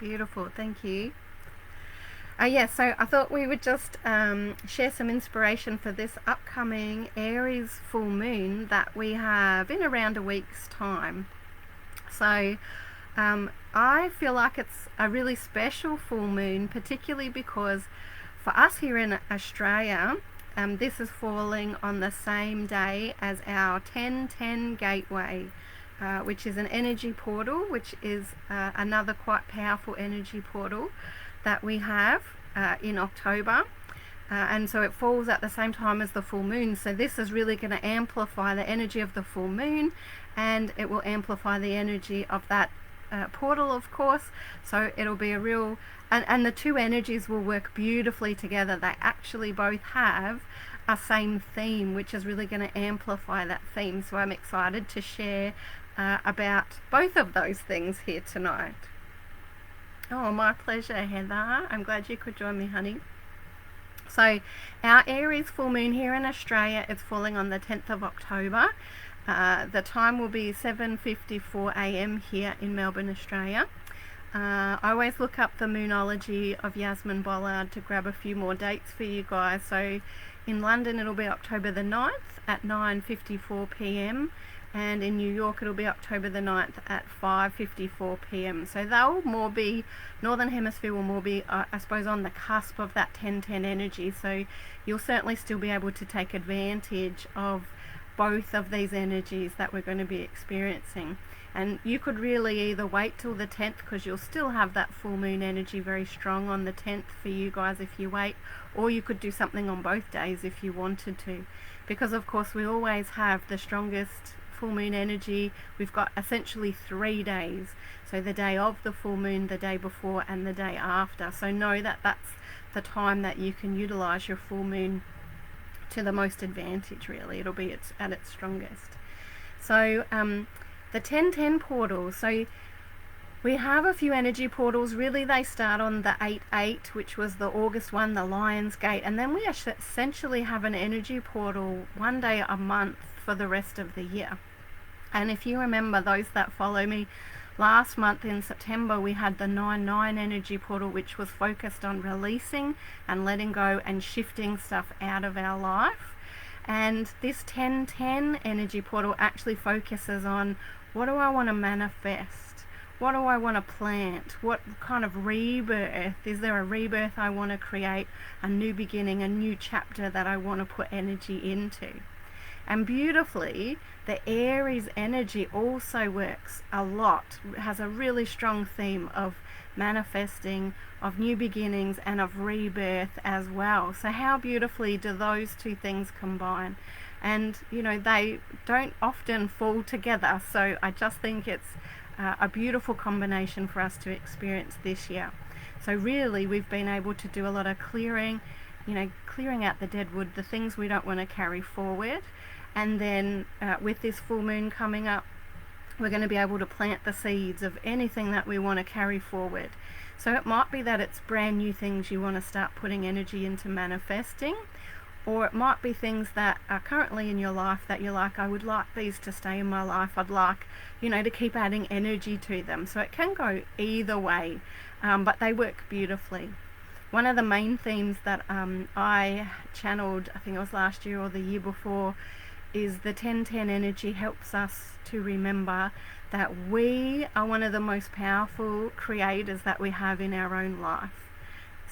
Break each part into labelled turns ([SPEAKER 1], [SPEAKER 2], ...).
[SPEAKER 1] Beautiful, thank you. So I thought we would just share some inspiration for this upcoming Aries full moon that we have in around a week's time. So I feel like it's a really special full moon, particularly because for us here in Australia, this is falling on the same day as our 1010 gateway, which is an energy portal, which is another quite powerful energy portal that we have in October. And so it falls at the same time as the full moon. So this is really going to amplify the energy of the full moon, and it will amplify the energy of that portal, of course. So it'll be a real, and the two energies will work beautifully together. They actually both have a same theme, which is really going to amplify that theme. So I'm excited to share about both of those things here tonight. Oh, my pleasure, Heather. I'm glad you could join me, honey. So our Aries full moon here in Australia is falling on the 10th of October. The time will be 7:54 a.m. here in Melbourne, Australia. I always look up the moonology of Yasmin Bollard to grab a few more dates for you guys. So in London it'll be October the 9th at 9:54 p.m. and in New York it'll be October the 9th at 5:54 p.m. So they'll more be, Northern Hemisphere will more be, I suppose, on the cusp of that 1010 energy. So you'll certainly still be able to take advantage of both of these energies that we're going to be experiencing. And you could really either wait till the 10th, because you'll still have that full moon energy very strong on the 10th for you guys if you wait, or you could do something on both days if you wanted to, because of course we always have the strongest full moon energy. We've got essentially 3 days, so the day of the full moon, the day before, and the day after. So know that that's the time that you can utilize your full moon to the most advantage. Really, it'll be at its strongest. So the 1010 portal, so we have a few energy portals. Really they start on the 8/8, which was the August one, the Lion's Gate, and then we essentially have an energy portal one day a month for the rest of the year. And if you remember, those that follow me, last month in September we had the 9/9 energy portal, which was focused on releasing and letting go and shifting stuff out of our life. And this 1010 energy portal actually focuses on, what do I want to manifest? What do I want to plant? What kind of rebirth? Is there a rebirth I want to create? A new beginning, a new chapter that I want to put energy into? And beautifully, the Aries energy also works a lot. It has a really strong theme of manifesting, of new beginnings, and of rebirth as well. So how beautifully do those two things combine? And you know, they don't often fall together, so I just think it's a beautiful combination for us to experience this year. So really we've been able to do a lot of clearing, clearing out the dead wood, the things we don't want to carry forward. And then with this full moon coming up, we're going to be able to plant the seeds of anything that we want to carry forward. So it might be that it's brand new things you want to start putting energy into manifesting, or it might be things that are currently in your life that you're like, I would like these to stay in my life. I'd like, to keep adding energy to them. So it can go either way, but they work beautifully. One of the main themes that I channeled, I think it was last year or the year before, is the 1010 energy helps us to remember that we are one of the most powerful creators that we have in our own life.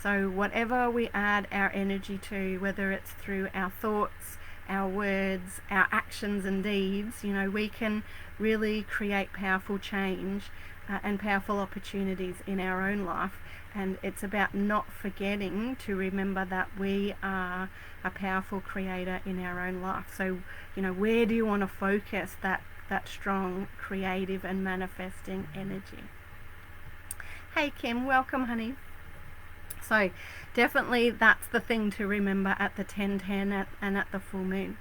[SPEAKER 1] So whatever we add our energy to, whether it's through our thoughts, our words, our actions and deeds, we can really create powerful change and powerful opportunities in our own life. And it's about not forgetting to remember that we are a powerful creator in our own life. So, where do you want to focus that strong creative and manifesting energy? Hey Kim, welcome honey. So definitely that's the thing to remember at the 1010 and at the full moon.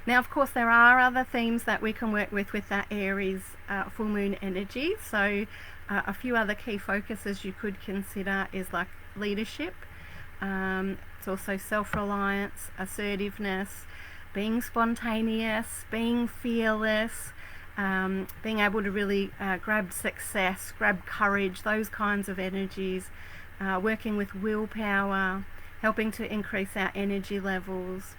[SPEAKER 1] Now of course there are other themes that we can work with that Aries full moon energy. So a few other key focuses you could consider is like leadership. It's also self-reliance, assertiveness, being spontaneous, being fearless, being able to really grab success, grab courage, those kinds of energies, working with willpower, helping to increase our energy levels,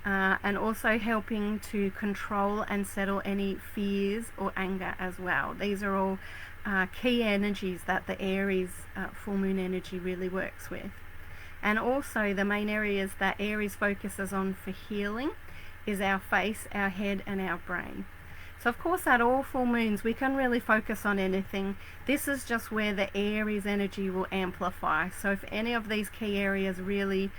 [SPEAKER 1] and also helping to control and settle any fears or anger as well. These are all key energies that the Aries full moon energy really works with. And also the main areas that Aries focuses on for healing is our face, our head, and our brain. So of course at all full moons we can really focus on anything. This is just where the Aries energy will amplify. So if any of these key areas really,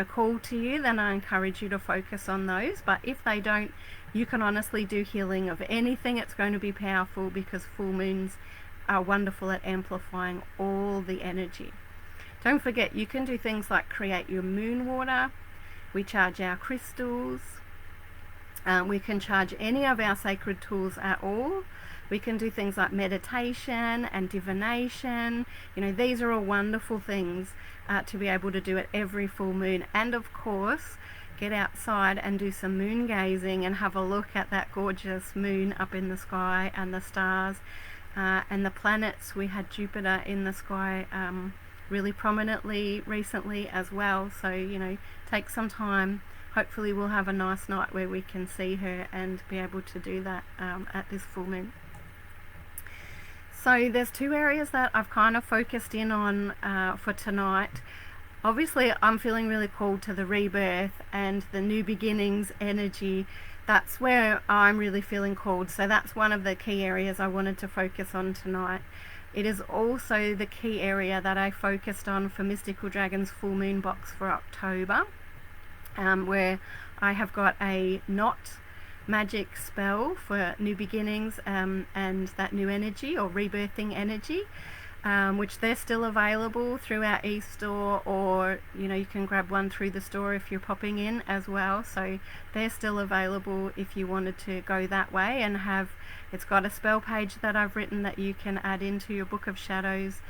[SPEAKER 1] call to you, then I encourage you to focus on those. But if they don't, you can honestly do healing of anything. It's going to be powerful because full moons are wonderful at amplifying all the energy. Don't forget, you can do things like create your moon water. We charge our crystals. We can charge any of our sacred tools at all. We can do things like meditation and divination. These are all wonderful things to be able to do at every full moon. And of course, get outside and do some moon gazing and have a look at that gorgeous moon up in the sky and the stars and the planets. We had Jupiter in the sky really prominently recently as well. So, take some time. Hopefully we'll have a nice night where we can see her and be able to do that at this full moon. So there's two areas that I've kind of focused in on for tonight. Obviously I'm feeling really called to the rebirth and the new beginnings energy. That's where I'm really feeling called. So that's one of the key areas I wanted to focus on tonight. It is also the key area that I focused on for Mystical Dragons full moon box for October. Where I have got a knot magic spell for new beginnings and that new energy or rebirthing energy, which they're still available through our e-store, or you can grab one through the store if you're popping in as well. So they're still available if you wanted to go that way and have. It's got a spell page that I've written that you can add into your Book of Shadows,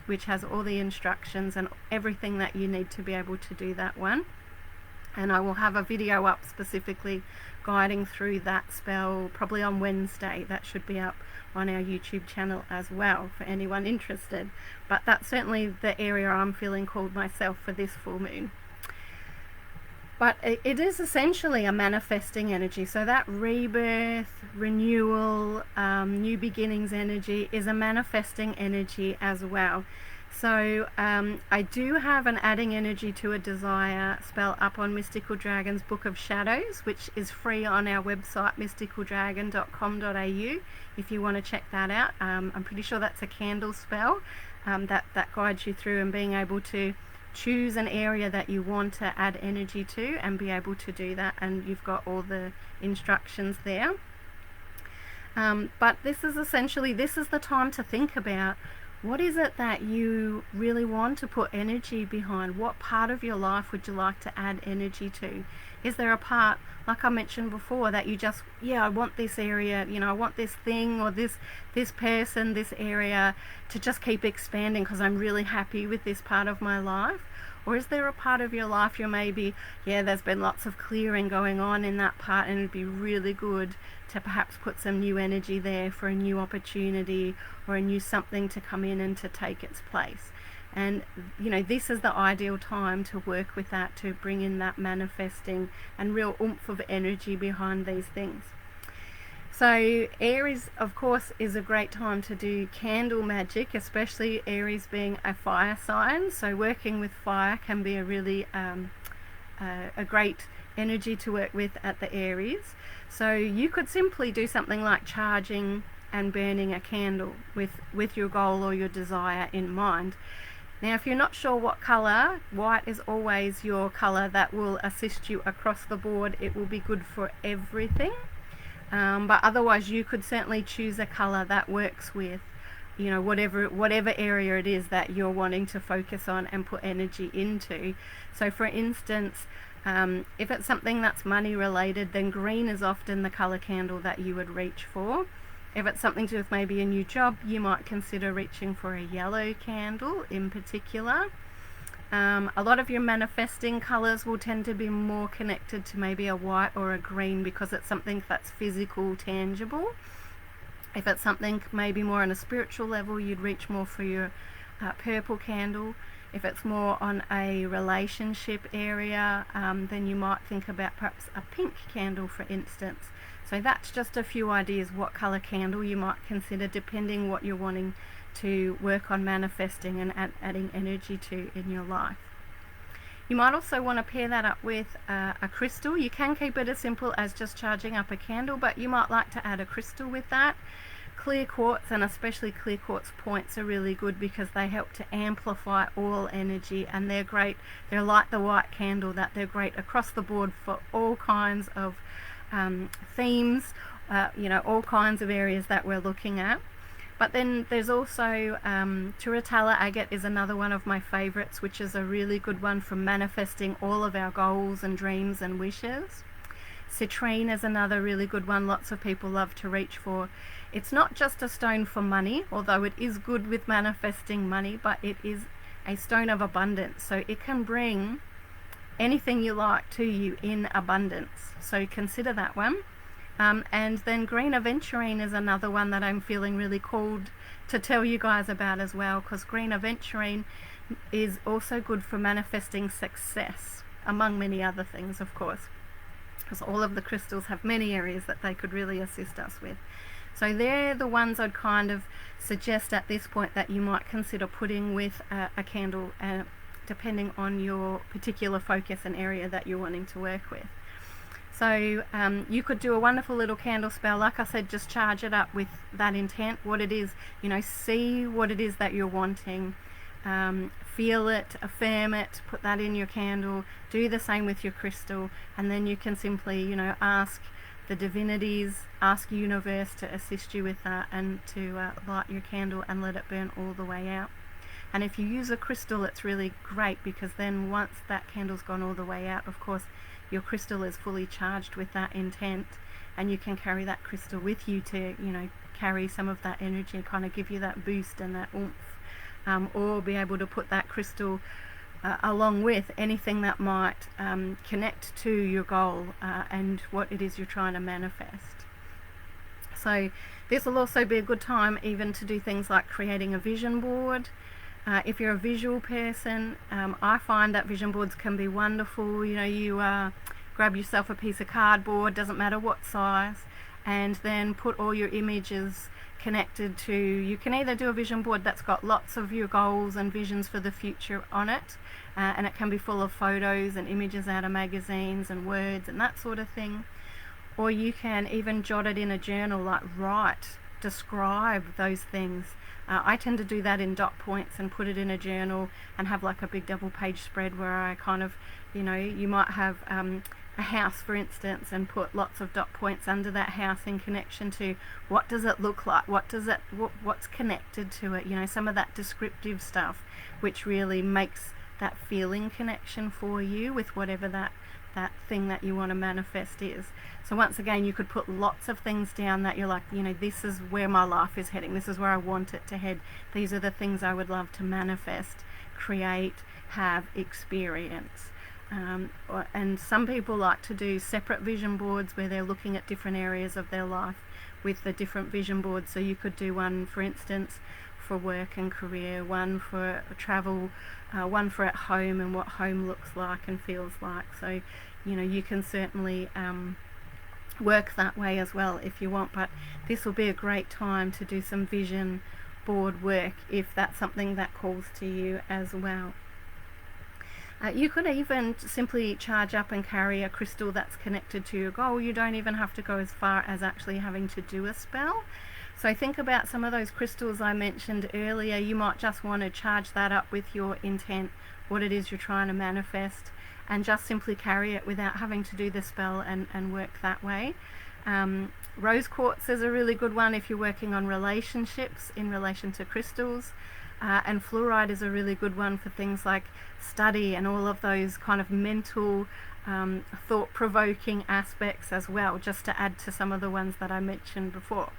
[SPEAKER 1] which has all the instructions and everything that you need to be able to do that one. And I will have a video up specifically guiding through that spell probably on Wednesday. That should be up on our YouTube channel as well for anyone interested. But that's certainly the area I'm feeling called myself for this full moon. But it is essentially a manifesting energy. So that rebirth, renewal, new beginnings energy is a manifesting energy as well. So I do have an adding energy to a desire spell up on Mystical Dragons Book of Shadows, which is free on our website mysticaldragon.com.au if you want to check that out. I'm pretty sure that's a candle spell that guides you through and being able to choose an area that you want to add energy to and be able to do that, and you've got all the instructions there. But this is the time to think about, what is it that you really want to put energy behind? What part of your life would you like to add energy to? Is there a part, like I mentioned before, that you just, I want this area, I want this thing or this person, this area to just keep expanding because I'm really happy with this part of my life? Or is there a part of your life you're maybe, there's been lots of clearing going on in that part and it'd be really good to perhaps put some new energy there for a new opportunity or a new something to come in and to take its place. And this is the ideal time to work with that, to bring in that manifesting and real oomph of energy behind these things. So Aries, of course, is a great time to do candle magic, especially Aries being a fire sign. So working with fire can be a really a great energy to work with at the Aries. So you could simply do something like charging and burning a candle with your goal or your desire in mind. Now, if you're not sure what colour, white is always your colour that will assist you across the board. It will be good for everything. But otherwise you could certainly choose a colour that works with whatever area it is that you're wanting to focus on and put energy into. So for instance, if it's something that's money related, then green is often the colour candle that you would reach for. If it's something to do with maybe a new job, you might consider reaching for a yellow candle in particular. A lot of your manifesting colours will tend to be more connected to maybe a white or a green because it's something that's physical, tangible. If it's something maybe more on a spiritual level, you'd reach more for your purple candle. If it's more on a relationship area, then you might think about perhaps a pink candle, for instance. So that's just a few ideas what colour candle you might consider, depending what you're wanting to work on manifesting and adding energy to in your life. You might also want to pair that up with a crystal. You can keep it as simple as just charging up a candle, but you might like to add a crystal with that. Clear quartz, and especially clear quartz points, are really good because they help to amplify all energy, and they're great. They're like the white candle, that they're great across the board for all kinds of themes, all kinds of areas that we're looking at. But then there's also Turatala agate is another one of my favorites, which is a really good one for manifesting all of our goals and dreams and wishes. Citrine is another really good one lots of people love to reach for. It's not just a stone for money, although it is good with manifesting money, but it is a stone of abundance. So it can bring anything you like to you in abundance. So consider that one. And then green aventurine is another one that I'm feeling really called to tell you guys about as well, because green aventurine is also good for manifesting success, among many other things, of course, because all of the crystals have many areas that they could really assist us with. So they're the ones I'd kind of suggest at this point that you might consider putting with a candle, depending on your particular focus and area that you're wanting to work with. So you could do a wonderful little candle spell. Like I said, just charge it up with that intent, what it is, see what it is that you're wanting, feel it, affirm it, put that in your candle, do the same with your crystal, and then you can simply, ask the divinities, ask universe to assist you with that, and to light your candle and let it burn all the way out. And if you use a crystal, it's really great, because then once that candle's gone all the way out, of course, your crystal is fully charged with that intent, and you can carry that crystal with you to, carry some of that energy, kind of give you that boost and that oomph, or be able to put that crystal along with anything that might connect to your goal and what it is you're trying to manifest. So this will also be a good time even to do things like creating a vision board. If you're a visual person, I find that vision boards can be wonderful. You grab yourself a piece of cardboard, doesn't matter what size, and then put all your images connected to, you can either do a vision board that's got lots of your goals and visions for the future on it, and it can be full of photos and images out of magazines and words and that sort of thing, or you can even jot it in a journal, like describe those things. I tend to do that in dot points and put it in a journal and have like a big double page spread where I kind of, you might have a house, for instance, and put lots of dot points under that house in connection to what does it look like, what's connected to it, some of that descriptive stuff, which really makes that feeling connection for you with whatever that thing that you want to manifest is. So once again, you could put lots of things down that you're like, this is where my life is heading, this is where I want it to head, these are the things I would love to manifest, create, have, experience. And some people like to do separate vision boards where they're looking at different areas of their life with the different vision boards. So you could do one, for instance, for work and career, one for travel, one for at home and what home looks like and feels like. So you can certainly work that way as well if you want, but this will be a great time to do some vision board work if that's something that calls to you as well. You could even simply charge up and carry a crystal that's connected to your goal. You don't even have to go as far as actually having to do a spell. So think about some of those crystals I mentioned earlier. You might just want to charge that up with your intent, what it is you're trying to manifest, and just simply carry it without having to do the spell and work that way. Rose quartz is a really good one if you're working on relationships in relation to crystals. And fluoride is a really good one for things like study and all of those kind of mental, thought-provoking aspects as well, just to add to some of the ones that I mentioned before.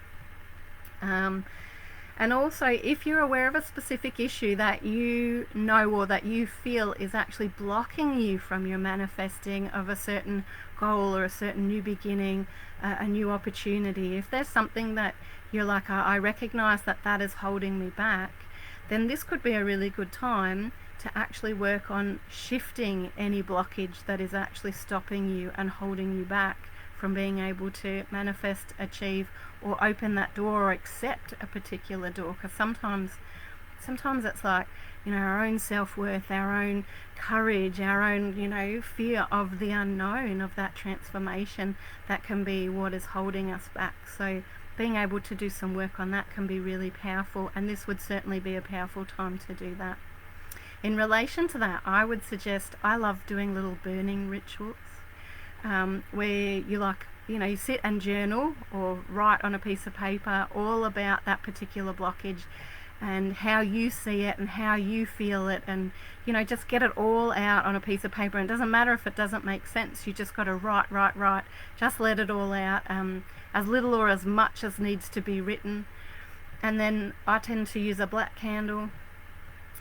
[SPEAKER 1] And also, if you're aware of a specific issue that you know or that you feel is actually blocking you from your manifesting of a certain goal or a certain new beginning, a new opportunity, if there's something that you're like, I recognize that that is holding me back, then this could be a really good time to actually work on shifting any blockage that is actually stopping you and holding you back from being able to manifest, achieve, or open that door or accept a particular door. Because sometimes it's like, our own self-worth, our own courage, our own, fear of the unknown, of that transformation, that can be what is holding us back. So being able to do some work on that can be really powerful, and this would certainly be a powerful time to do that. In relation to that, I would suggest, I love doing little burning rituals, where you sit and journal or write on a piece of paper all about that particular blockage and how you see it and how you feel it, and just get it all out on a piece of paper. And it doesn't matter if it doesn't make sense, you just got to write, just let it all out, as little or as much as needs to be written. And then I tend to use a black candle.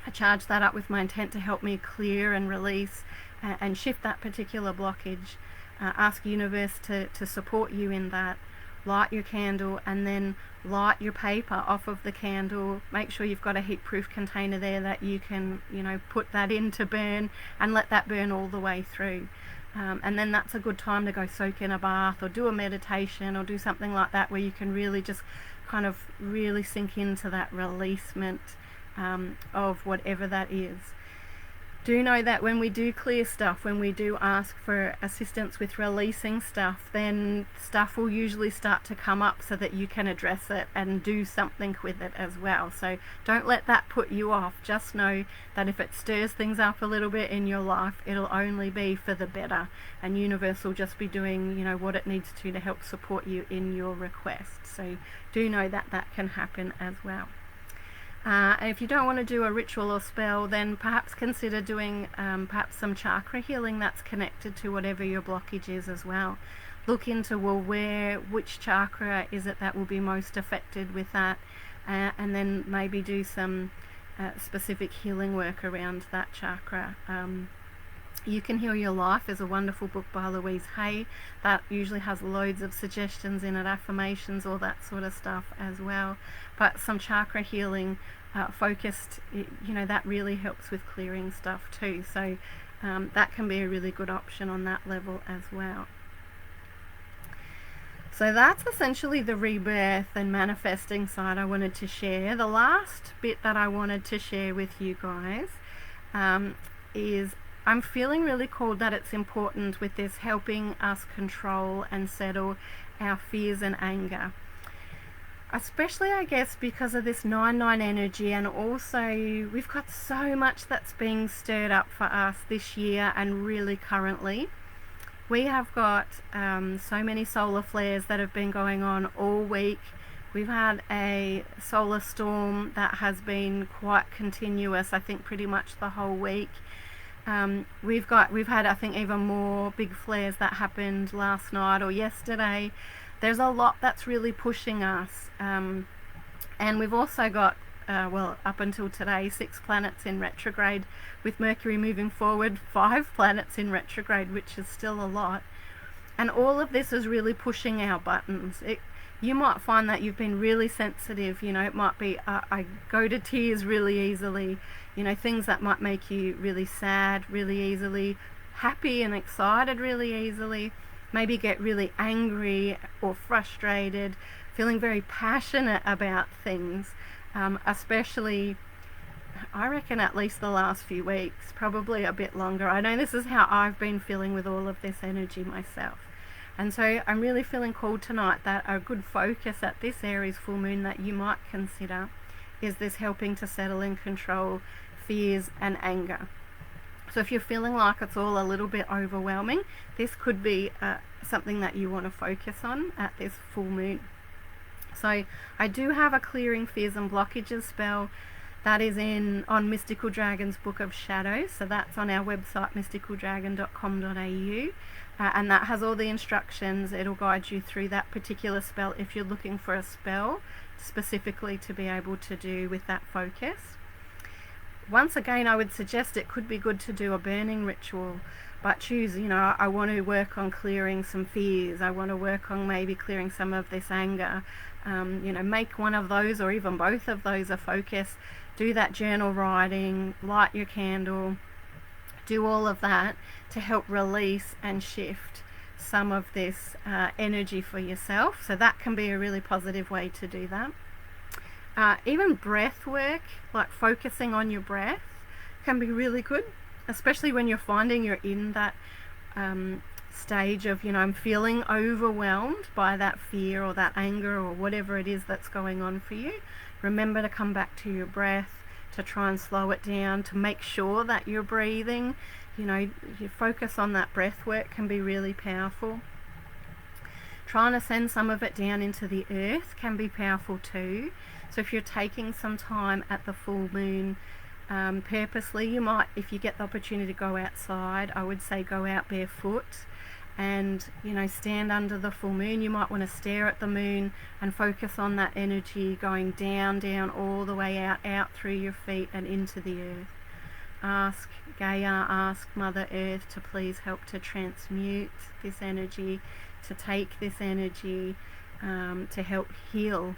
[SPEAKER 1] I charge that up with my intent to help me clear and release and shift that particular blockage. Ask universe to support you in that. Light your candle and then light your paper off of the candle. Make sure you've got a heat proof container there that you can put that in to burn, and let that burn all the way through. And then that's a good time to go soak in a bath or do a meditation or do something like that, where you can really just kind of really sink into that releasement of whatever that is. Do know that when we do clear stuff, when we do ask for assistance with releasing stuff, then stuff will usually start to come up so that you can address it and do something with it as well. So don't let that put you off. Just know that if it stirs things up a little bit in your life, it'll only be for the better, and universe will just be doing what it needs to help support you in your request. So do know that that can happen as well. And if you don't want to do a ritual or spell, then perhaps consider doing perhaps some chakra healing that's connected to whatever your blockage is as well. Look into, which chakra is it that will be most affected with that, and then maybe do some specific healing work around that chakra. You Can Heal Your Life is a wonderful book by Louise Hay that usually has loads of suggestions in it, affirmations, all that sort of stuff as well. But some chakra healing focused, that really helps with clearing stuff too. So that can be a really good option on that level as well. So that's essentially the rebirth and manifesting side I wanted to share. The last bit that I wanted to share with you guys is I'm feeling really called that it's important with this helping us control and settle our fears and anger. Especially, I guess, because of this 9-9 energy, and also we've got so much that's being stirred up for us this year and really currently. We have got so many solar flares that have been going on all week. We've had a solar storm that has been quite continuous, I think pretty much the whole week. We've had, I think, even more big flares that happened last night or yesterday. There's a lot that's really pushing us, and we've also got up until today 6 planets in retrograde, with Mercury moving forward 5 planets in retrograde, which is still a lot. And all of this is really pushing our buttons. You might find that you've been really sensitive. It might be I go to tears really easily, things that might make you really sad really easily, happy and excited really easily, maybe get really angry or frustrated, feeling very passionate about things, especially, I reckon, at least the last few weeks, probably a bit longer. I know this is how I've been feeling with all of this energy myself. And so I'm really feeling called tonight that a good focus at this Aries full moon that you might consider is this helping to settle and control fears and anger. So if you're feeling like it's all a little bit overwhelming, this could be something that you want to focus on at this full moon. So I do have a clearing fears and blockages spell that is on Mystical Dragon's Book of Shadows. So that's on our website, mysticaldragon.com.au. And that has all the instructions. It'll guide you through that particular spell if you're looking for a spell specifically to be able to do with that focus. Once again, I would suggest it could be good to do a burning ritual, but choose, I want to work on clearing some fears. I want to work on maybe clearing some of this anger. Make one of those or even both of those a focus. Do that journal writing, light your candle, do all of that to help release and shift some of this energy for yourself. So that can be a really positive way to do that. Even breath work, like focusing on your breath, can be really good, especially when you're finding you're in that stage of, I'm feeling overwhelmed by that fear or that anger or whatever it is that's going on for you. Remember to come back to your breath, to try and slow it down, to make sure that you're breathing. You focus on that breath work can be really powerful. Trying to send some of it down into the earth can be powerful too. So if you're taking some time at the full moon, purposely, you might, if you get the opportunity to go outside, I would say go out barefoot and stand under the full moon. You might want to stare at the moon and focus on that energy going down all the way out through your feet and into the earth. Ask Gaia, ask Mother Earth to please help to transmute this energy, to take this energy, to help heal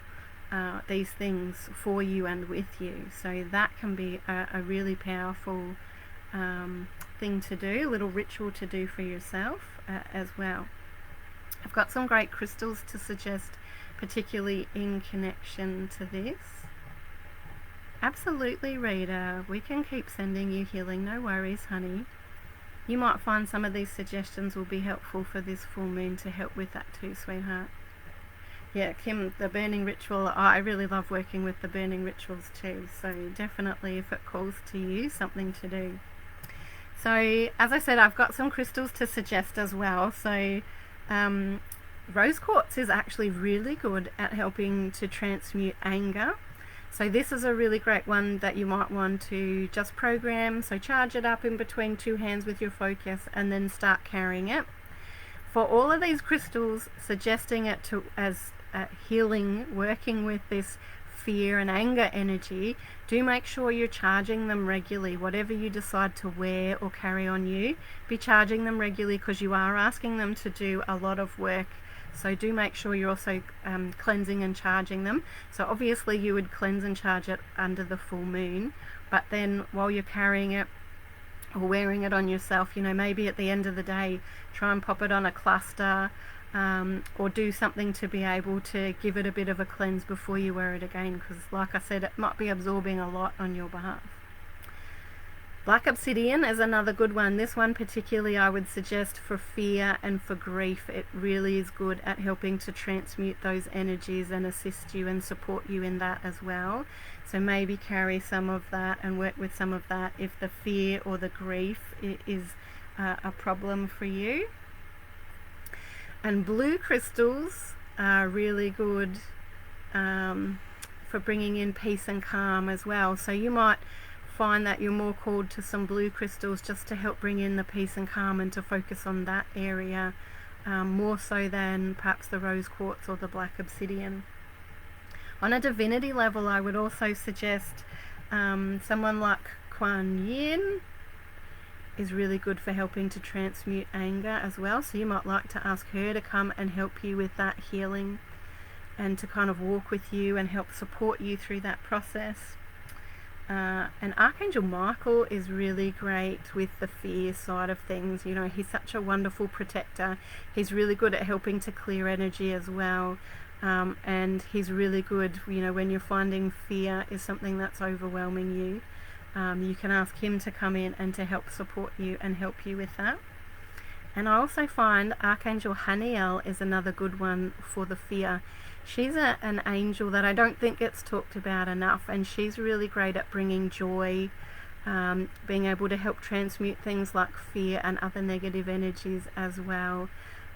[SPEAKER 1] these things for you and with you. So that can be a really powerful thing to do, a little ritual to do for yourself as well. I've got some great crystals to suggest, particularly in connection to this. Absolutely, Rita, we can keep sending you healing, no worries, honey. You might find some of these suggestions will be helpful for this full moon to help with that too, sweetheart. Yeah, Kim, the burning ritual, I really love working with the burning rituals too, so definitely if it calls to you, something to do. So as I said, I've got some crystals to suggest as well. So rose quartz is actually really good at helping to transmute anger. So this is a really great one that you might want to just program. So charge it up in between two hands with your focus and then start carrying it. For all of these crystals, suggesting it to as healing, working with this fear and anger energy, do make sure you're charging them regularly. Whatever you decide to wear or carry on you, be charging them regularly, because you are asking them to do a lot of work. So do make sure you're also cleansing and charging them. So obviously you would cleanse and charge it under the full moon, but then while you're carrying it or wearing it on yourself, maybe at the end of the day, try and pop it on a cluster, or do something to be able to give it a bit of a cleanse before you wear it again, because like I said, it might be absorbing a lot on your behalf. Black obsidian is another good one. This one particularly I would suggest for fear and for grief. It really is good at helping to transmute those energies and assist you and support you in that as well. So maybe carry some of that and work with some of that if the fear or the grief is a problem for you. And blue crystals are really good for bringing in peace and calm as well. So you might find that you're more called to some blue crystals just to help bring in the peace and calm and to focus on that area more so than perhaps the rose quartz or the black obsidian. On a divinity level, I would also suggest someone like Kuan Yin is really good for helping to transmute anger as well. So you might like to ask her to come and help you with that healing and to kind of walk with you and help support you through that process. And Archangel Michael is really great with the fear side of things. He's such a wonderful protector. He's really good at helping to clear energy as well. And he's really good, when you're finding fear is something that's overwhelming you. You can ask him to come in and to help support you and help you with that. And I also find Archangel Haniel is another good one for the fear. She's an angel that I don't think gets talked about enough, and she's really great at bringing joy, being able to help transmute things like fear and other negative energies as well,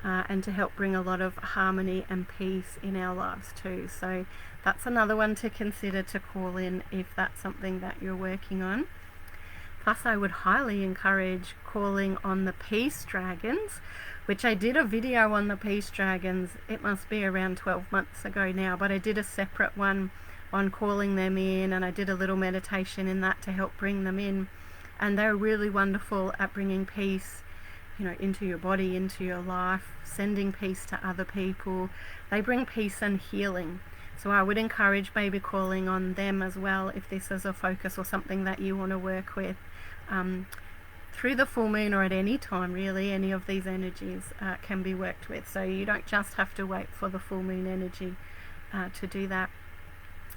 [SPEAKER 1] and to help bring a lot of harmony and peace in our lives too. So that's another one to consider to call in if that's something that you're working on. Plus, I would highly encourage calling on the peace dragons, which I did a video on the peace dragons. It must be around 12 months ago now, but I did a separate one on calling them in, and I did a little meditation in that to help bring them in. And they're really wonderful at bringing peace, into your body, into your life, sending peace to other people. They bring peace and healing. So I would encourage maybe calling on them as well if this is a focus or something that you want to work with. Through the full moon or at any time, really, any of these energies can be worked with. So you don't just have to wait for the full moon energy to do that.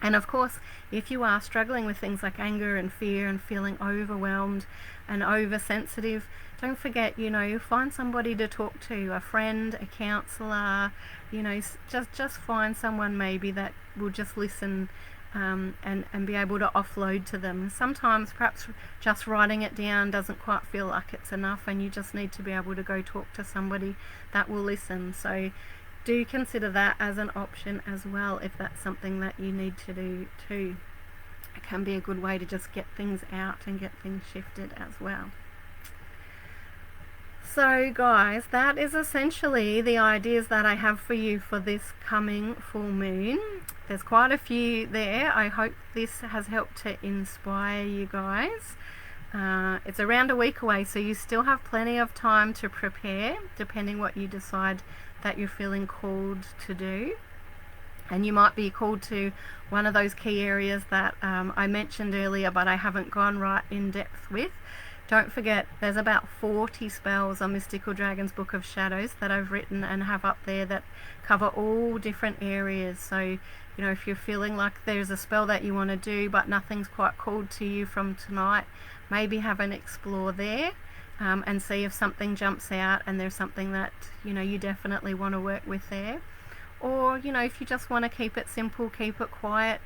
[SPEAKER 1] And of course, if you are struggling with things like anger and fear and feeling overwhelmed and oversensitive, don't forget, find somebody to talk to, a friend, a counsellor, just find someone maybe that will just listen and be able to offload to them. Sometimes perhaps just writing it down doesn't quite feel like it's enough, and you just need to be able to go talk to somebody that will listen. So do consider that as an option as well, if that's something that you need to do too. It can be a good way to just get things out and get things shifted as well. So guys, that is essentially the ideas that I have for you for this coming full moon. There's quite a few there. I hope this has helped to inspire you guys. It's around a week away, so you still have plenty of time to prepare, depending what you decide that you're feeling called to do. And you might be called to one of those key areas that I mentioned earlier, but I haven't gone right in depth with. Don't forget, there's about 40 spells on Mystical Dragon's Book of Shadows that I've written and have up there that cover all different areas. So, if you're feeling like there's a spell that you want to do but nothing's quite called to you from tonight, maybe have an explore there. And see if something jumps out and there's something that you definitely want to work with there. Or if you just want to keep it simple, keep it quiet,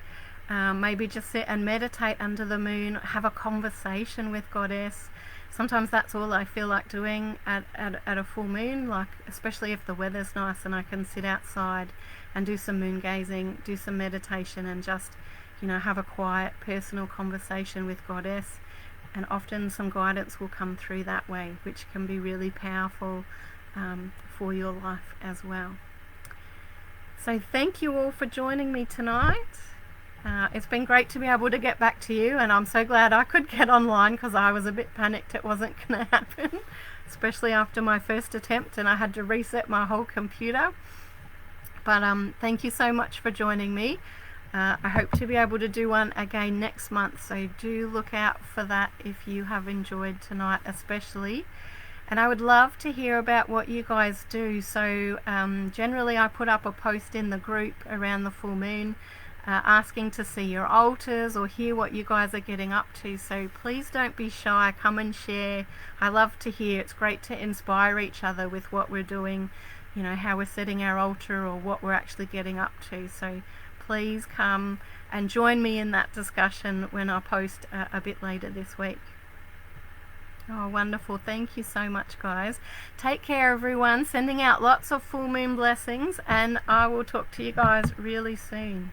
[SPEAKER 1] maybe just sit and meditate under the moon, have a conversation with Goddess. Sometimes that's all I feel like doing at a full moon, like especially if the weather's nice and I can sit outside and do some moon gazing, do some meditation, and just have a quiet personal conversation with Goddess. And often some guidance will come through that way, which can be really powerful for your life as well. So thank you all for joining me tonight. It's been great to be able to get back to you, and I'm so glad I could get online, because I was a bit panicked it wasn't going to happen, especially after my first attempt and I had to reset my whole computer. But thank you so much for joining me. I hope to be able to do one again next month, so do look out for that if you have enjoyed tonight especially. And I would love to hear about what you guys do. So generally I put up a post in the group around the full moon asking to see your altars or hear what you guys are getting up to. So please don't be shy, come and share. I love to hear. It's great to inspire each other with what we're doing, how we're setting our altar or what we're actually getting up to. So please come and join me in that discussion when I post a bit later this week. Oh, wonderful. Thank you so much, guys. Take care, everyone. Sending out lots of full moon blessings, and I will talk to you guys really soon.